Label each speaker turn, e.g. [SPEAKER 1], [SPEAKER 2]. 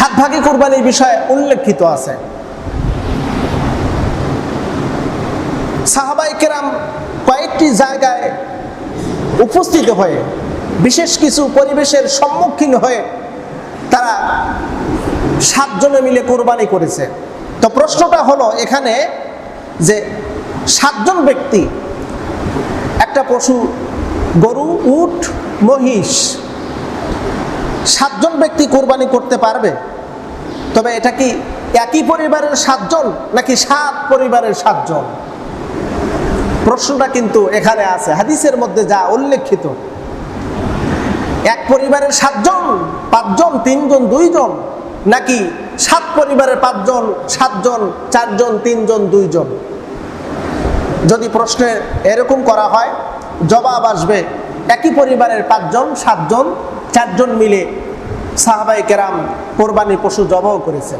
[SPEAKER 1] সাত ভাগে কুরবানির বিষয়ে উল্লেখিত আছে। সাহাবায়ে কেরাম কয়েকটি জায়গায় উপস্থিত হয়ে বিশেষ কিছু পরিবেশের সম্মুখীন হয়ে তারা 7 জনে মিলে কোরবানি করেছে। তো প্রশ্নটা হলো এখানে যে 7 জন ব্যক্তি একটা পশু, গরু, উট, মহিষ, 7 জন ব্যক্তি কোরবানি করতে পারবে? তবে এটা কি একই পরিবারের 7 জন নাকি 7 পরিবারের 7 জন? প্রশ্নটা কিন্তু এখানে আছে হাদিসের মধ্যে যা উল্লেখিত। এক পরিবারের 7 জন, 5 জন, 3 জন, 2 জন, নাকি 7 পরিবারের 5 জন, 7 জন, 4 জন, 3 জন, 2 জন? যদি প্রশ্নে এরকম করা হয়, জবাব আসবে একই পরিবারের 5 জন, 7 জন, 4 জন মিলে সাহাবায়ে কেরাম কোরবানি পশু জবাও করেছে।